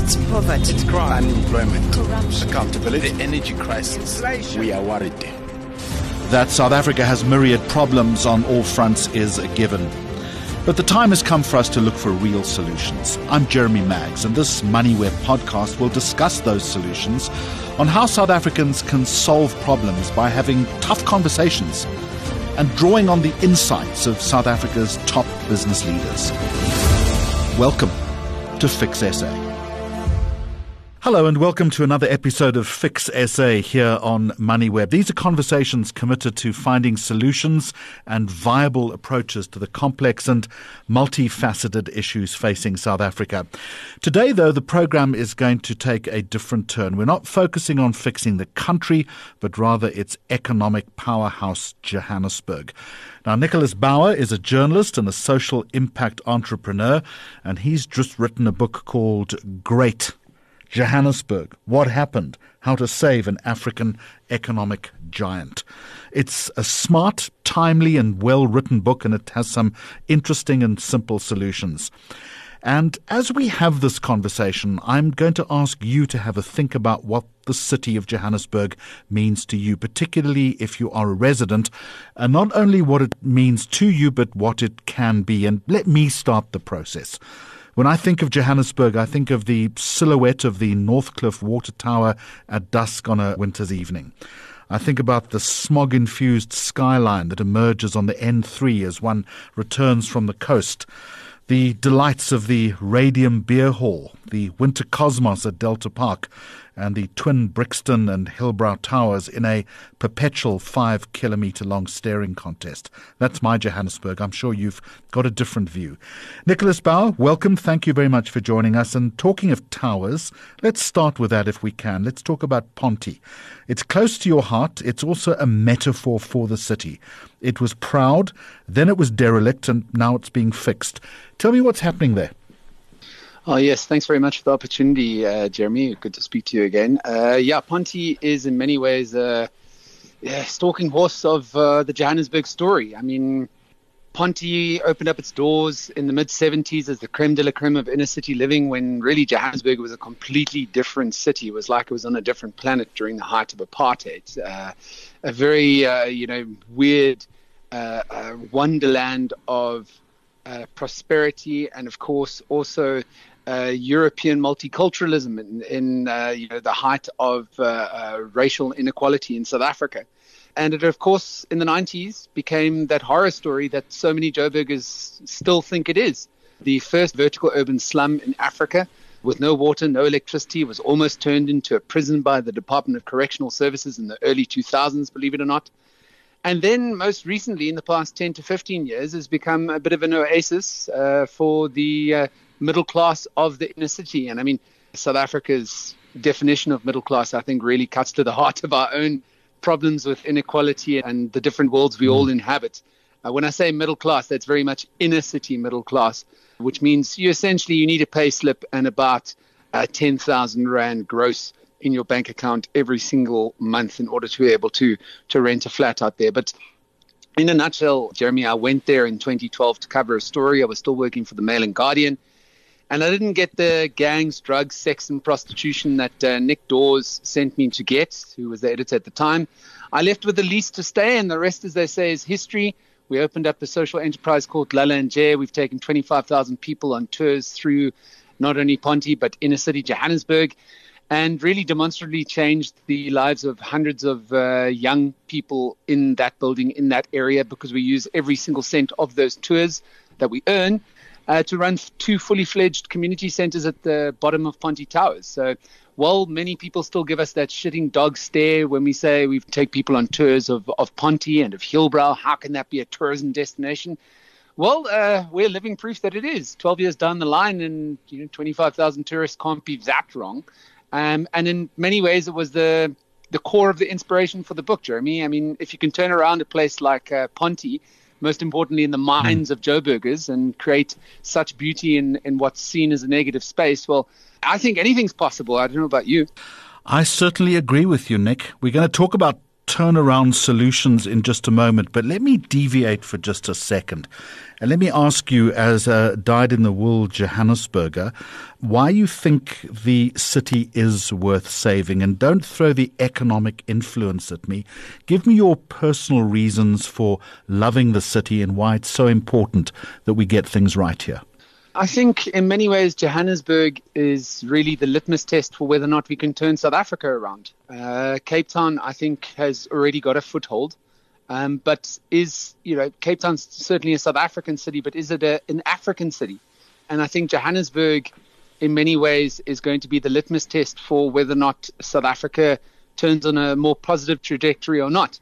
It's poverty. It's crime. Unemployment. Corruption. Accountability. The energy crisis. Inflation. We are worried. That South Africa has myriad problems on all fronts is a given. But the time has come for us to look for real solutions. I'm Jeremy Maggs, and this Moneyweb podcast will discuss those solutions on how South Africans can solve problems by having tough conversations and drawing on the insights of South Africa's top business leaders. Welcome to Fix SA. Hello and welcome to another episode of Fix SA here on Moneyweb. These are conversations committed to finding solutions and viable approaches to the complex and multifaceted issues facing South Africa. Today, though, the program is going to take a different turn. We're not focusing on fixing the country, but rather its economic powerhouse, Johannesburg. Now, Nicholas Bauer is a journalist and a social impact entrepreneur, and he's just written a book called Great Johannesburg, What Happened? How to Save an African Economic Giant. It's a smart, timely and well-written book, and it has some interesting and simple solutions. And as we have this conversation, I'm going to ask you to have a think about what the city of Johannesburg means to you, particularly if you are a resident, and not only what it means to you, but what it can be. And let me start the process. When I think of Johannesburg, I think of the silhouette of the Northcliffe Water Tower at dusk on a winter's evening. I think about the smog-infused skyline that emerges on the N3 as one returns from the coast, the delights of the Radium Beer Hall, the Winter Cosmos at Delta Park, and the twin Brixton and Hillbrow Towers in a perpetual 5-kilometre-long staring contest. That's my Johannesburg. I'm sure you've got a different view. Nicholas Bauer, welcome. Thank you very much for joining us. And talking of towers, let's start with that if we can. Let's talk about Ponte. It's close to your heart. It's also a metaphor for the city. It was proud, then it was derelict, and now it's being fixed. Tell me what's happening there. Oh, yes. Thanks very much for the opportunity, Jeremy. Good to speak to you again. Ponte is in many ways a stalking horse of the Johannesburg story. I mean, Ponte opened up its doors in the mid-70s as the creme de la creme of inner city living, when really Johannesburg was a completely different city. It was like it was on a different planet during the height of apartheid. A very, weird wonderland of prosperity, and of course also European multiculturalism in the height of racial inequality in South Africa. And it, of course, in the 90s became that horror story that so many Joburgers still think it is. The first vertical urban slum in Africa with no water, no electricity, was almost turned into a prison by the Department of Correctional Services in the early 2000s, believe it or not. And then most recently, in the past 10 to 15 years, has become a bit of an oasis for the middle class of the inner city. And I mean, South Africa's definition of middle class, I think, really cuts to the heart of our own problems with inequality and the different worlds we all inhabit. When I say middle class, that's very much inner city middle class, which means you need a pay slip and about 10,000 Rand gross in your bank account every single month in order to be able to rent a flat out there. But in a nutshell, Jeremy, I went there in 2012 to cover a story. I was still working for the Mail and Guardian, and I didn't get the gangs, drugs, sex and prostitution that Nick Dawes sent me to get, who was the editor at the time. I left with the lease to stay, and the rest, as they say, is history. We opened up a social enterprise called Lala and Jay. We've taken 25,000 people on tours through not only Ponte, but inner city Johannesburg, and really demonstrably changed the lives of hundreds of young people in that building, in that area, because we use every single cent of those tours that we earn to run 2 fully fledged community centers at the bottom of Ponte Towers. So while many people still give us that shitting dog stare when we say we take people on tours of Ponte and of Hillbrow, how can that be a tourism destination? Well, we're living proof that it is. 12 years down the line, and 25,000 tourists can't be that wrong. And in many ways, it was the core of the inspiration for the book, Jeremy. I mean, if you can turn around a place like Ponte, most importantly in the minds of Joburgers, and create such beauty in what's seen as a negative space, well, I think anything's possible. I don't know about you. I certainly agree with you, Nick. We're going to talk about turnaround solutions in just a moment, but let me deviate for just a second. And let me ask you, as a dyed-in-the-wool Johannesburger, why you think the city is worth saving. And don't throw the economic influence at me. Give me your personal reasons for loving the city and why it's so important that we get things right here. I think in many ways, Johannesburg is really the litmus test for whether or not we can turn South Africa around. Cape Town, I think, has already got a foothold. But Cape Town's certainly a South African city, but is it an African city? And I think Johannesburg, in many ways, is going to be the litmus test for whether or not South Africa turns on a more positive trajectory or not.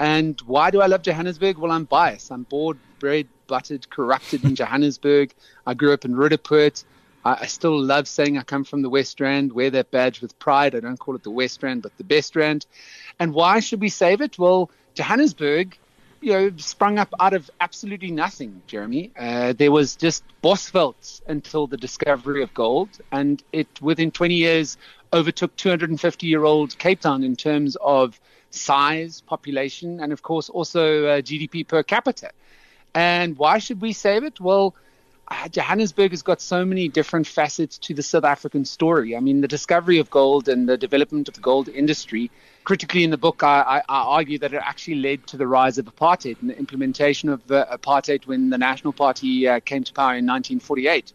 And why do I love Johannesburg? Well, I'm biased. I'm bored, bred, buttered, corrupted in Johannesburg. I grew up in Roodepoort. I still love saying I come from the West Rand, wear that badge with pride. I don't call it the West Rand, but the best Rand. And why should we save it? Well, Johannesburg, sprung up out of absolutely nothing, Jeremy. There was just Bosveld until the discovery of gold, and it within 20 years overtook 250-year-old Cape Town in terms of size, population, and of course also GDP per capita. And why should we save it? Well, Johannesburg has got so many different facets to the South African story. I mean, the discovery of gold and the development of the gold industry. Critically in the book, I argue that it actually led to the rise of apartheid and the implementation of apartheid when the National Party came to power in 1948.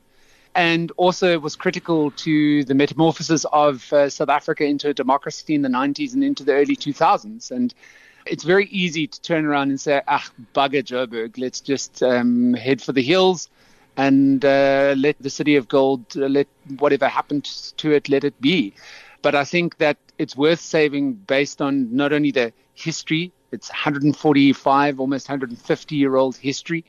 And also it was critical to the metamorphosis of South Africa into a democracy in the 90s and into the early 2000s. And it's very easy to turn around and say, bugger Joburg, let's just head for the hills and let the city of gold, let whatever happened to it, let it be. But I think that it's worth saving based on not only the history, it's 145, almost 150-year-old history,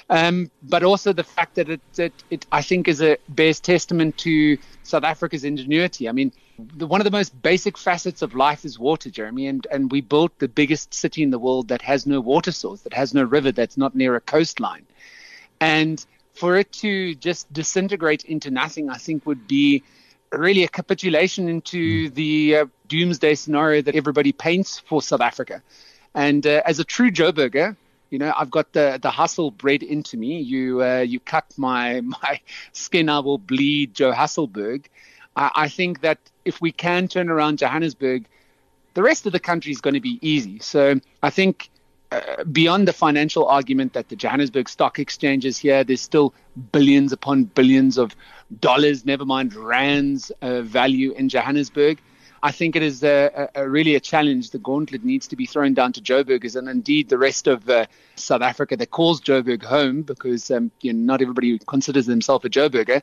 but also the fact that it I think bears testament to South Africa's ingenuity. I mean, one of the most basic facets of life is water, Jeremy, and we built the biggest city in the world that has no water source, that has no river, that's not near a coastline. And for it to just disintegrate into nothing, I think would be really a capitulation into the doomsday scenario that everybody paints for South Africa. And as a true Joburger, I've got the hustle bred into me. You cut my skin, I will bleed Johannesburg. I think that if we can turn around Johannesburg, the rest of the country is going to be easy. So I think beyond the financial argument that the Johannesburg Stock Exchange is here, there's still billions upon billions of dollars, never mind rands, value in Johannesburg. I think it is really a challenge. The gauntlet needs to be thrown down to Joburgers and indeed the rest of South Africa that calls Joburg home, because not everybody considers themselves a Joburger,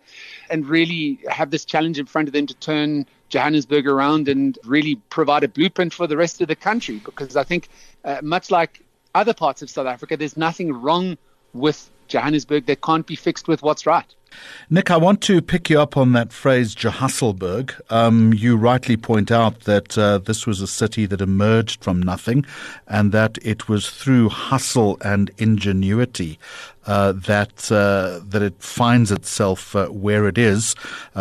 and really have this challenge in front of them to turn Johannesburg around and really provide a blueprint for the rest of the country. Because I think much like other parts of South Africa, there's nothing wrong with Johannesburg that can't be fixed with what's right. Nick, I want to pick you up on that phrase, Johannesburg. You rightly point out that this was a city that emerged from nothing, and that it was through hustle and ingenuity that it finds itself where it is,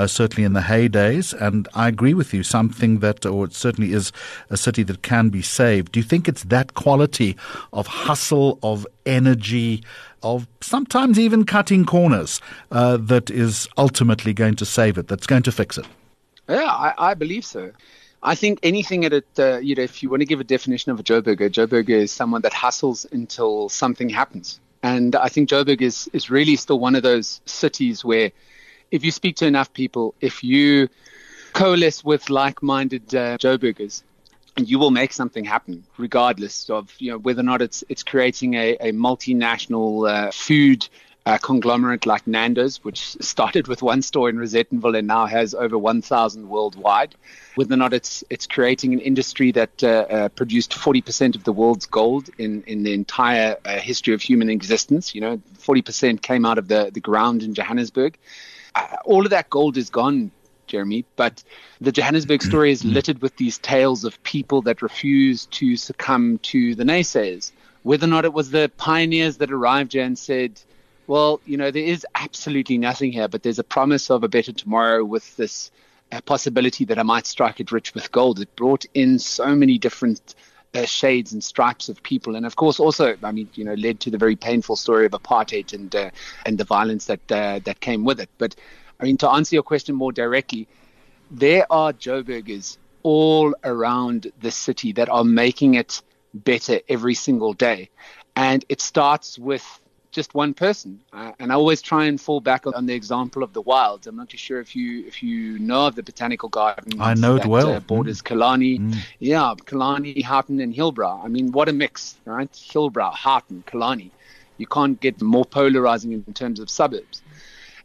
certainly in the heydays. And I agree with you, it certainly is a city that can be saved. Do you think it's that quality of hustle, of energy, of sometimes even cutting corners that is ultimately going to save it, that's going to fix it? Yeah, I believe so. I think anything at it, if you want to give a definition of a Joburger is someone that hustles until something happens. And I think Joburg is really still one of those cities where if you speak to enough people, if you coalesce with like-minded Joburgers, you will make something happen, regardless of whether or not it's creating a multinational food conglomerate like Nando's, which started with one store in Rosettenville and now has over 1,000 worldwide. Whether or not it's creating an industry that produced 40% of the world's gold in the entire history of human existence. 40% came out of the ground in Johannesburg. All of that gold is gone, Jeremy, but the Johannesburg story is littered with these tales of people that refuse to succumb to the naysayers. Whether or not it was the pioneers that arrived here and said, well, there is absolutely nothing here, but there's a promise of a better tomorrow with this possibility that I might strike it rich with gold. It brought in so many different shades and stripes of people. And of course, also, I mean, led to the very painful story of apartheid and the violence that came with it. But I mean, to answer your question more directly, there are Joburgers all around the city that are making it better every single day. And it starts with just one person. And I always try and fall back on the example of the wilds. I'm not too sure if you know of the botanical garden. I know it well. Borders Killarney. Yeah, Killarney, Houghton, and Hillbrow. I mean, what a mix, right? Hillbrow, Houghton, Killarney. You can't get more polarizing in terms of suburbs.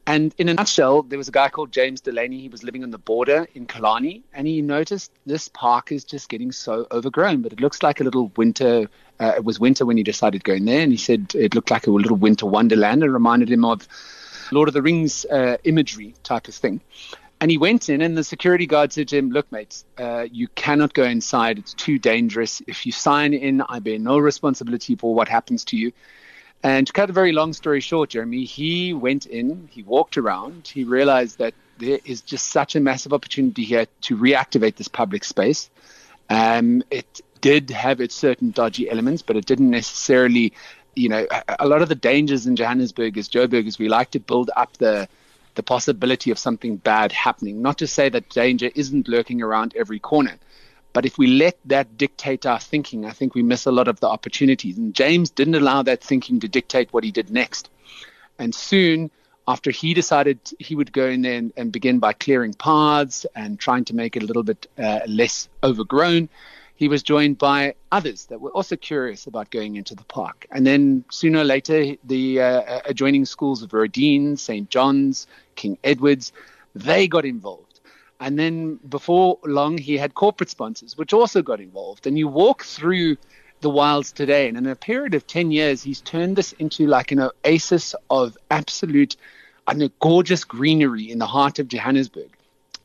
And in a nutshell, there was a guy called James Delaney. He was living on the border in Killarney, and he noticed this park is just getting so overgrown, but it looks like a little winter. It was winter when he decided going there, and he said it looked like a little winter wonderland. It reminded him of Lord of the Rings imagery type of thing. And he went in, and the security guard said to him, "Look, mate, you cannot go inside. It's too dangerous. If you sign in, I bear no responsibility for what happens to you." And to cut a very long story short, Jeremy, he went in, he walked around, he realized that there is just such a massive opportunity here to reactivate this public space. It did have its certain dodgy elements, but it didn't necessarily, a lot of the dangers in Johannesburg as Joburgers, we like to build up the possibility of something bad happening. Not to say that danger isn't lurking around every corner. But if we let that dictate our thinking, I think we miss a lot of the opportunities. And James didn't allow that thinking to dictate what he did next. And soon after he decided he would go in there and begin by clearing paths and trying to make it a little bit less overgrown, he was joined by others that were also curious about going into the park. And then sooner or later, the adjoining schools of Rodin, St. John's, King Edward's, they got involved. And then before long, he had corporate sponsors, which also got involved. And you walk through the wilds today, and in a period of 10 years, he's turned this into like an oasis of absolute, gorgeous greenery in the heart of Johannesburg.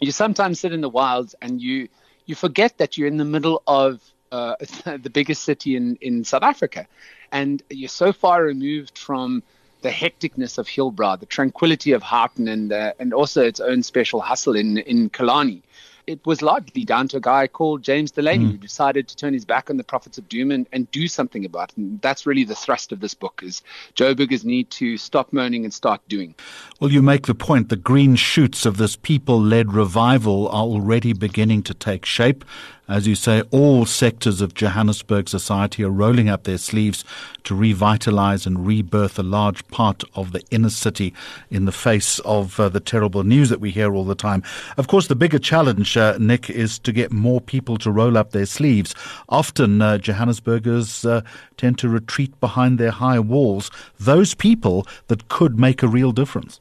You sometimes sit in the wilds and you forget that you're in the middle of the biggest city in South Africa. And you're so far removed from the hecticness of Hillbrow, the tranquility of Houghton, and also its own special hustle in Killarney. It was largely down to a guy called James Delaney who decided to turn his back on the prophets of doom and do something about it. And that's really the thrust of this book, is Joburgers need to stop moaning and start doing. Well, you make the point. The green shoots of this people-led revival are already beginning to take shape. As you say, all sectors of Johannesburg society are rolling up their sleeves to revitalize and rebirth a large part of the inner city in the face of the terrible news that we hear all the time. Of course, the bigger challenge, Nick, is to get more people to roll up their sleeves. Often Johannesburgers tend to retreat behind their high walls, those people that could make a real difference.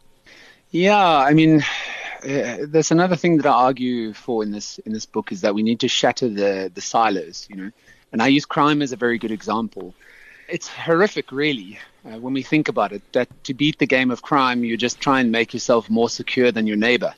Yeah, I mean, there's another thing that I argue for in this book, is that we need to shatter the silos, and I use crime as a very good example. It's horrific, really, when we think about it, that to beat the game of crime, you just try and make yourself more secure than your neighbor.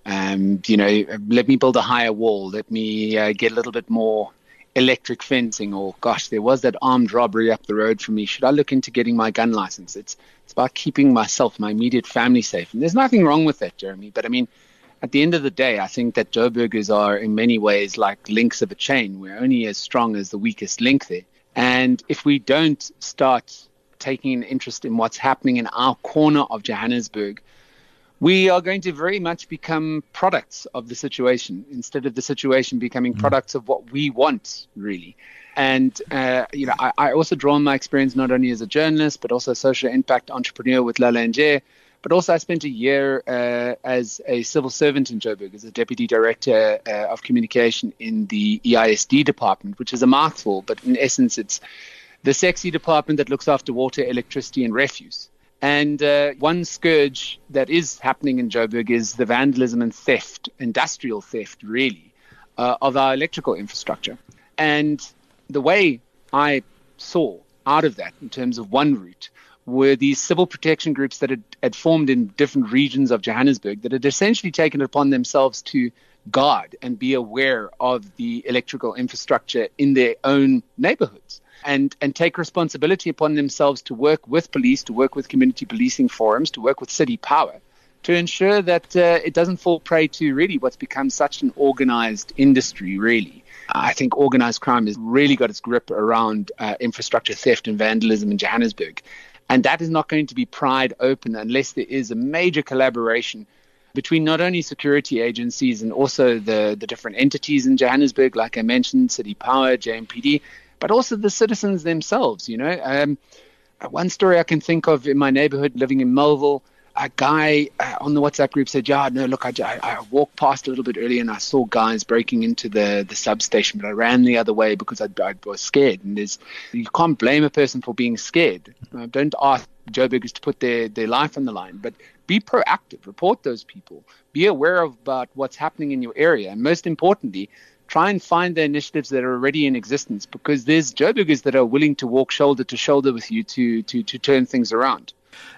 Let me build a higher wall. Let me get a little bit more electric fencing, or gosh, there was that armed robbery up the road from me. Should I look into getting my gun license? It's about keeping myself, my immediate family safe. And there's nothing wrong with that, Jeremy. But I mean, at the end of the day, I think that Joburgers are in many ways like links of a chain. We're only as strong as the weakest link there. And if we don't start taking an interest in what's happening in our corner of Johannesburg, we are going to very much become products of the situation instead of the situation becoming products of what we want, really. And, I also draw on my experience not only as a journalist, but also a social impact entrepreneur with Lalanje. But also I spent a year as a civil servant in Joburg, as a deputy director of communication in the EISD department, which is a mouthful. But in essence, it's the sexy department that looks after water, electricity, and refuse. And one scourge that is happening in Joburg is the vandalism and theft, industrial theft, really, of our electrical infrastructure. And the way I saw out of that in terms of one route were these civil protection groups that had formed in different regions of Johannesburg that had essentially taken it upon themselves to guard and be aware of the electrical infrastructure in their own neighborhoods. And take responsibility upon themselves to work with police, to work with community policing forums, to work with city power, to ensure that it doesn't fall prey to really what's become such an organized industry, really. I think organized crime has really got its grip around infrastructure theft and vandalism in Johannesburg. And that is not going to be pried open unless there is a major collaboration between not only security agencies and also the different entities in Johannesburg, like I mentioned, City Power, JMPD, but also the citizens themselves. One story I can think of in my neighborhood living in Melville, a guy on the WhatsApp group said, I walked past a little bit earlier and I saw guys breaking into the substation, but I ran the other way because I was scared. And you can't blame a person for being scared. Don't ask Joburgers to put their life on the line, but be proactive, report those people, be aware about what's happening in your area. And most importantly, try and find the initiatives that are already in existence, because there's Joburgers that are willing to walk shoulder to shoulder with you to turn things around.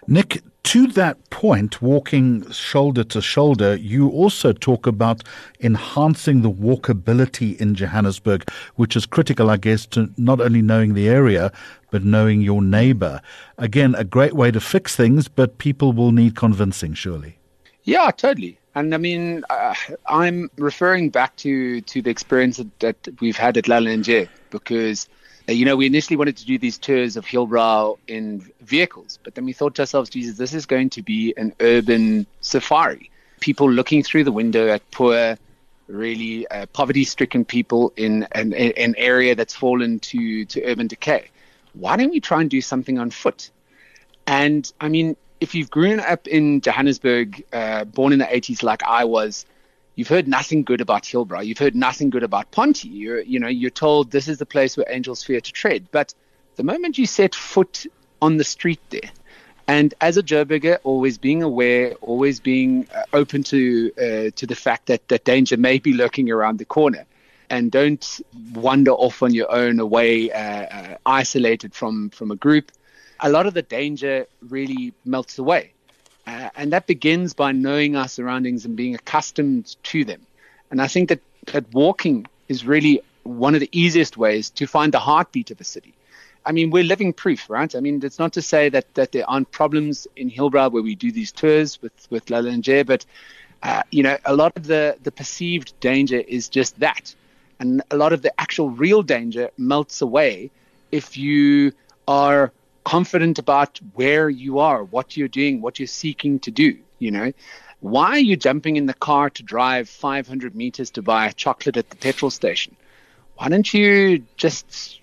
Nick, to that point, walking shoulder to shoulder, you also talk about enhancing the walkability in Johannesburg, which is critical, I guess, to not only knowing the area, but knowing your neighbor. Again, a great way to fix things, but people will need convincing, surely. Yeah, totally. And I mean, I'm referring back to the experience that we've had at Lalanje, because we initially wanted to do these tours of Hillbrow in vehicles, but then we thought to ourselves, Jesus, this is going to be an urban safari. People looking through the window at poor, really poverty-stricken people in an area that's fallen to urban decay. Why don't we try and do something on foot? And I mean, if you've grown up in Johannesburg, born in the 80s like I was, you've heard nothing good about Hillbrow. You've heard nothing good about Ponte. You're told this is the place where angels fear to tread. But the moment you set foot on the street there, and as a Joburger, always being aware, always being open to the fact that danger may be lurking around the corner, and don't wander off on your own away, isolated from a group, a lot of the danger really melts away. And that begins by knowing our surroundings and being accustomed to them. And I think that walking is really one of the easiest ways to find the heartbeat of a city. I mean, we're living proof, right? I mean, it's not to say that there aren't problems in Hillbrow where we do these tours with Lalanje, but, a lot of the perceived danger is just that. And a lot of the actual real danger melts away if you are confident about where you are, what you're doing, what you're seeking to do. Why are you jumping in the car to drive 500 meters to buy a chocolate at the petrol station? Why don't you just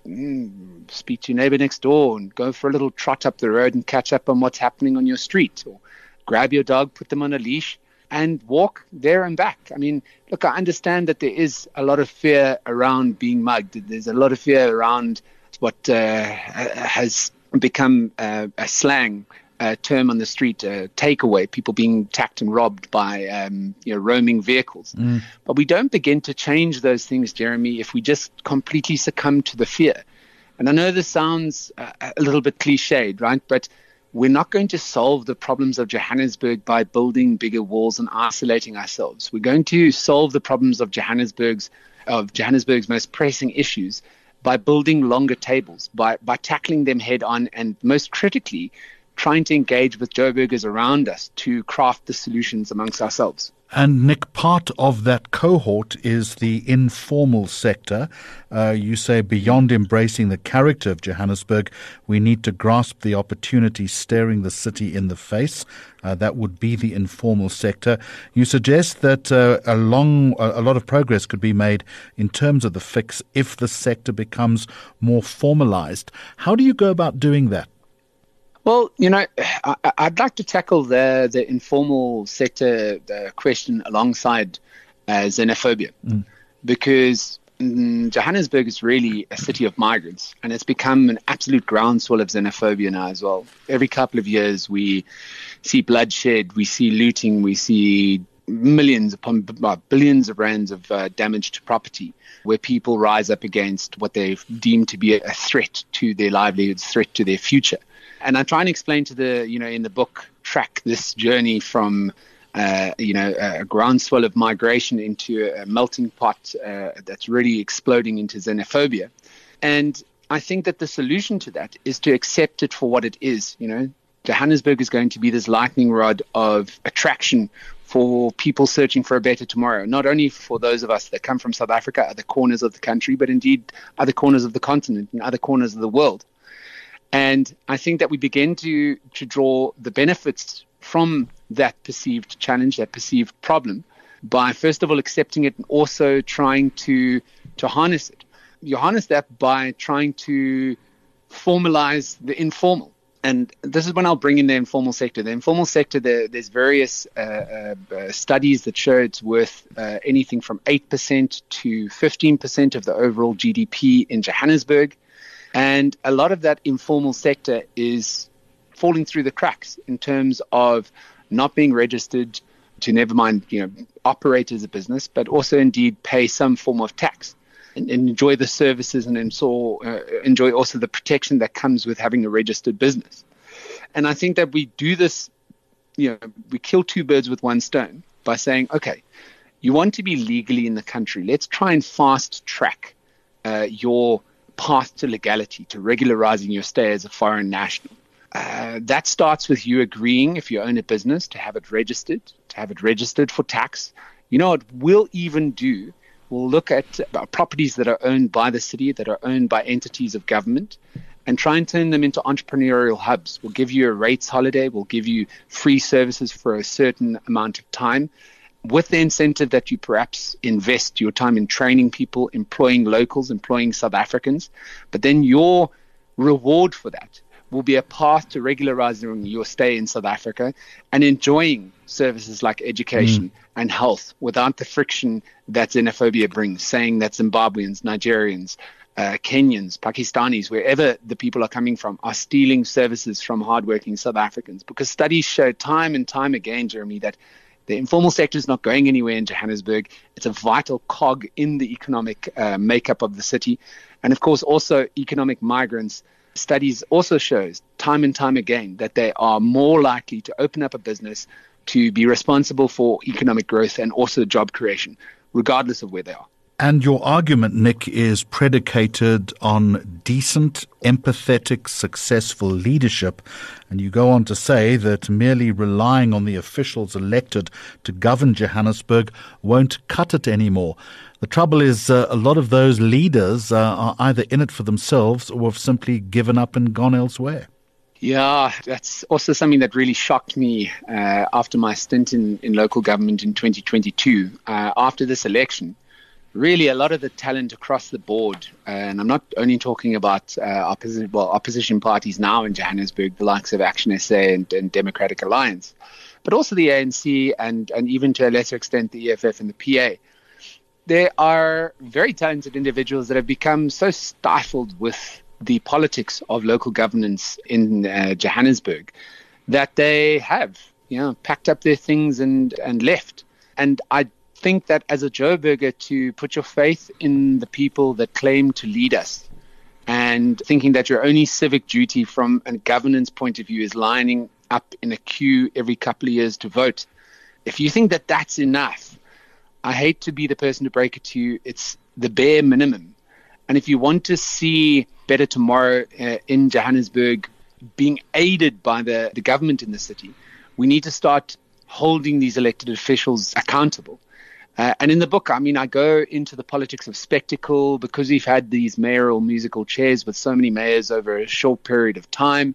speak to your neighbor next door and go for a little trot up the road and catch up on what's happening on your street, or grab your dog, put them on a leash and walk there and back? I mean, look, I understand that there is a lot of fear around being mugged. There's a lot of fear around what has become a slang term on the street, takeaway, people being attacked and robbed by roaming vehicles. But we don't begin to change those things, Jeremy, if we just completely succumb to the fear. And I know this sounds a little bit cliched, right? But we're not going to solve the problems of Johannesburg by building bigger walls and isolating ourselves. We're going to solve the problems of Johannesburg's most pressing issues by building longer tables, by tackling them head on, and most critically, trying to engage with Joburgers around us to craft the solutions amongst ourselves. And Nick, part of that cohort is the informal sector. You say beyond embracing the character of Johannesburg, we need to grasp the opportunities staring the city in the face. That would be the informal sector. You suggest that a lot of progress could be made in terms of the fix if the sector becomes more formalized. How do you go about doing that? Well, I'd like to tackle the informal sector question alongside xenophobia, because Johannesburg is really a city of migrants, and it's become an absolute groundswell of xenophobia now as well. Every couple of years we see bloodshed, we see looting, we see millions upon billions of rands of damage to property, where people rise up against what they deem to be a threat to their livelihoods, threat to their future. And I try and explain in the book, track this journey from, a groundswell of migration into a melting pot that's really exploding into xenophobia. And I think that the solution to that is to accept it for what it is. Johannesburg is going to be this lightning rod of attraction for people searching for a better tomorrow, not only for those of us that come from South Africa, other corners of the country, but indeed other corners of the continent and other corners of the world. And I think that we begin to draw the benefits from that perceived challenge, that perceived problem, by first of all accepting it and also trying to harness it. You harness that by trying to formalize the informal. And this is when I'll bring in the informal sector. The informal sector, there's various studies that show it's worth anything from 8% to 15% of the overall GDP in Johannesburg. And a lot of that informal sector is falling through the cracks in terms of not being registered, to never mind, operate as a business, but also indeed pay some form of tax and enjoy the services and enjoy also the protection that comes with having a registered business. And I think that we do this, we kill two birds with one stone by saying, okay, you want to be legally in the country. Let's try and fast track your path to legality, to regularizing your stay as a foreign national. That starts with you agreeing, if you own a business, to have it registered for tax. You know what we'll even do? We'll look at properties that are owned by the city, that are owned by entities of government, and try and turn them into entrepreneurial hubs. We'll give you a rates holiday. We'll give you free services for a certain amount of time, with the incentive that you perhaps invest your time in training people, employing locals, employing South Africans. But then your reward for that will be a path to regularizing your stay in South Africa and enjoying services like education and health without the friction that xenophobia brings, saying that Zimbabweans, Nigerians, Kenyans, Pakistanis, wherever the people are coming from, are stealing services from hardworking South Africans. Because studies show time and time again, Jeremy, that the informal sector is not going anywhere in Johannesburg. It's a vital cog in the economic makeup of the city. And of course, also economic migrants. Studies also shows time and time again that they are more likely to open up a business, to be responsible for economic growth and also job creation, regardless of where they are. And your argument, Nick, is predicated on decent, empathetic, successful leadership. And you go on to say that merely relying on the officials elected to govern Johannesburg won't cut it anymore. The trouble is a lot of those leaders are either in it for themselves or have simply given up and gone elsewhere. Yeah, that's also something that really shocked me after my stint in local government in 2022. After this election, really a lot of the talent across the board, and I'm not only talking about opposition parties now in Johannesburg, the likes of Action SA and Democratic Alliance, but also the ANC and even to a lesser extent the EFF and the PA. There are very talented individuals that have become so stifled with the politics of local governance in Johannesburg that they have, packed up their things and left. And I think that as a Joburger, to put your faith in the people that claim to lead us and thinking that your only civic duty from a governance point of view is lining up in a queue every couple of years to vote, if you think that that's enough, I hate to be the person to break it to you. It's the bare minimum. And if you want to see better tomorrow in Johannesburg being aided by the government in the city, we need to start holding these elected officials accountable. And in the book, I go into the politics of spectacle because we've had these mayoral musical chairs with so many mayors over a short period of time.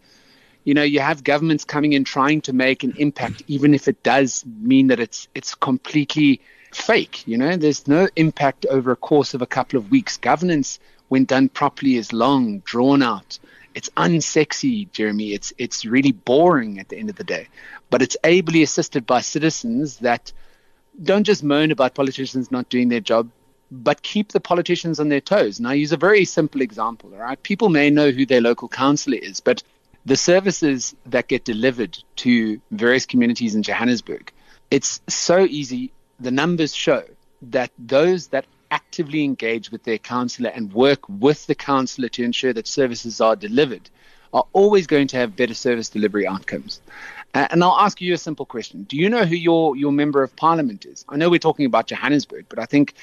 You have governments coming in trying to make an impact, even if it does mean that it's completely fake. There's no impact over a course of a couple of weeks. Governance, when done properly, is long, drawn out. It's unsexy, Jeremy. It's really boring at the end of the day. But it's ably assisted by citizens that don't just moan about politicians not doing their job, but keep the politicians on their toes. And I use a very simple example, all right? People may know who their local councillor is, but the services that get delivered to various communities in Johannesburg, it's so easy. The numbers show that those that actively engage with their councillor and work with the councillor to ensure that services are delivered are always going to have better service delivery outcomes. And I'll ask you a simple question. Do you know who your member of parliament is? I know we're talking about Johannesburg, but I think,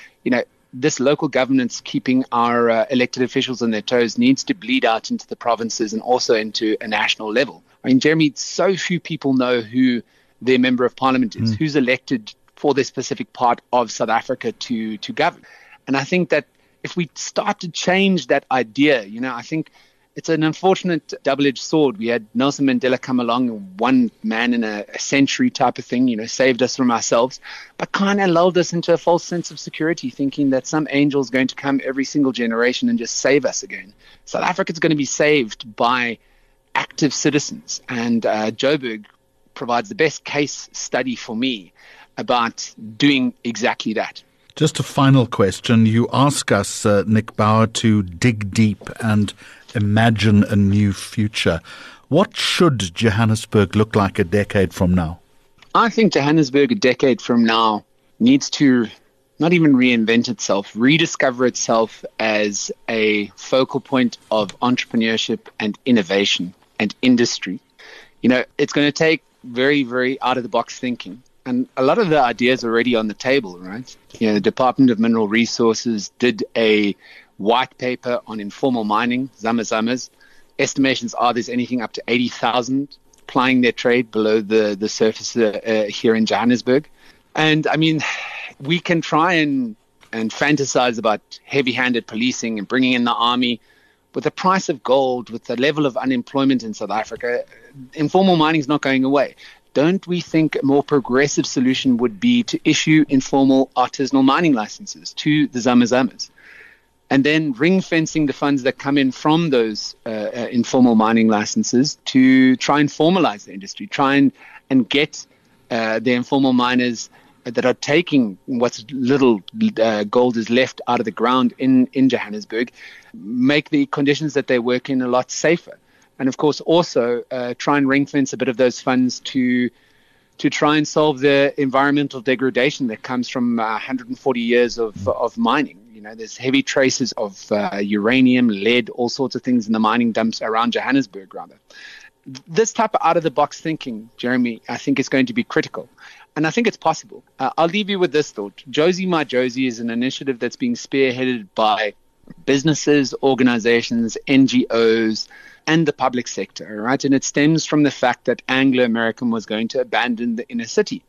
this local governance keeping our elected officials on their toes needs to bleed out into the provinces and also into a national level. I mean, Jeremy, so few people know who their member of parliament is, who's elected for this specific part of South Africa to govern. And I think that if we start to change that idea, I think it's an unfortunate double-edged sword. We had Nelson Mandela come along, one man in a century type of thing, saved us from ourselves, but kind of lulled us into a false sense of security, thinking that some angel is going to come every single generation and just save us again. South Africa's going to be saved by active citizens. And Joburg provides the best case study for me about doing exactly that. Just a final question. You ask us, Nick Bauer, to dig deep and imagine a new future. What should Johannesburg look like a decade from now? I think Johannesburg a decade from now needs to not even reinvent itself, rediscover itself as a focal point of entrepreneurship and innovation and industry. It's going to take very, very out-of-the-box thinking. And a lot of the ideas are already on the table, right? The Department of Mineral Resources did a white paper on informal mining, zamas. Estimations are there's anything up to 80,000 plying their trade below the surface here in Johannesburg. And I mean, we can try and fantasize about heavy-handed policing and bringing in the army. With the price of gold, with the level of unemployment in South Africa, informal mining is not going away. Don't we think a more progressive solution would be to issue informal artisanal mining licenses to the zamas? And then ring fencing the funds that come in from those informal mining licenses to try and formalize the industry, try and get the informal miners that are taking what's little gold is left out of the ground in Johannesburg, make the conditions that they work in a lot safer. And of course, also try and ring fence a bit of those funds to try and solve the environmental degradation that comes from 140 years of mining. There's heavy traces of uranium, lead, all sorts of things in the mining dumps around Johannesburg, rather. This type of out-of-the-box thinking, Jeremy, I think is going to be critical. And I think it's possible. I'll leave you with this thought. Josie My Josie is an initiative that's being spearheaded by businesses, organizations, NGOs, and the public sector, right? And it stems from the fact that Anglo-American was going to abandon the inner city.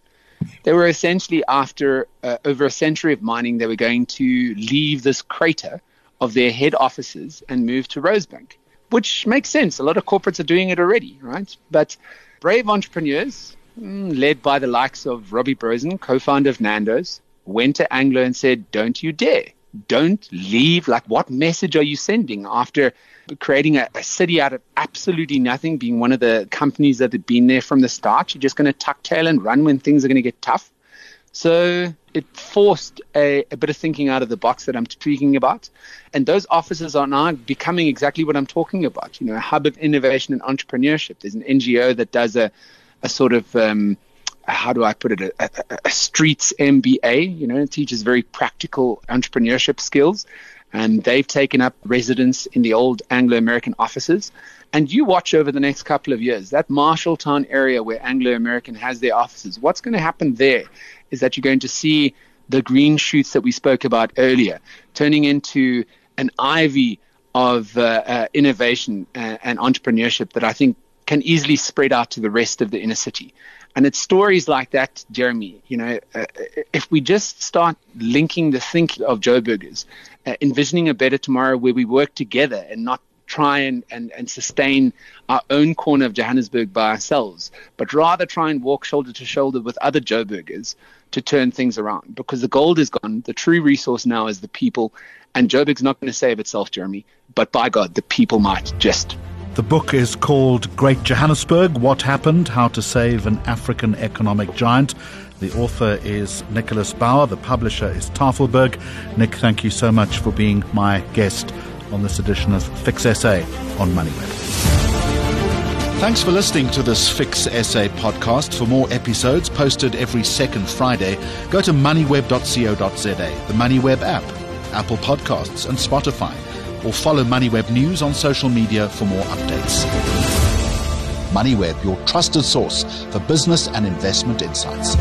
They were essentially, after over a century of mining, they were going to leave this crater of their head offices and move to Rosebank, which makes sense. A lot of corporates are doing it already, right? But brave entrepreneurs, led by the likes of Robbie Brosen, co-founder of Nando's, went to Anglo and said, don't you dare. Don't leave. Like, what message are you sending after creating a city out of absolutely nothing, being one of the companies that had been there from the start? You're just going to tuck tail and run when things are going to get tough. So it forced a bit of thinking out of the box that I'm speaking about. And those offices are now becoming exactly what I'm talking about, a hub of innovation and entrepreneurship. There's an NGO that does a sort of, how do I put it, a streets MBA, it teaches very practical entrepreneurship skills. And they've taken up residence in the old Anglo-American offices. And you watch over the next couple of years, that Marshalltown area where Anglo-American has their offices, what's going to happen there is that you're going to see the green shoots that we spoke about earlier turning into an ivy of innovation and entrepreneurship that I think can easily spread out to the rest of the inner city. And it's stories like that, Jeremy, if we just start linking the thinking of Joburgers, envisioning a better tomorrow where we work together and not try and sustain our own corner of Johannesburg by ourselves, but rather try and walk shoulder to shoulder with other Joburgers to turn things around. Because the gold is gone. The true resource now is the people. And Joburg's not going to save itself, Jeremy. But by God, the people might just. The book is called Great Johannesburg, What Happened, How to Save an African Economic Giant. The author is Nicholas Bauer. The publisher is Tafelberg. Nick, thank you so much for being my guest on this edition of Fix SA on Moneyweb. Thanks for listening to this Fix SA podcast. For more episodes posted every second Friday, go to moneyweb.co.za, the Moneyweb app, Apple Podcasts and Spotify, or follow Moneyweb News on social media for more updates. Moneyweb, your trusted source for business and investment insights.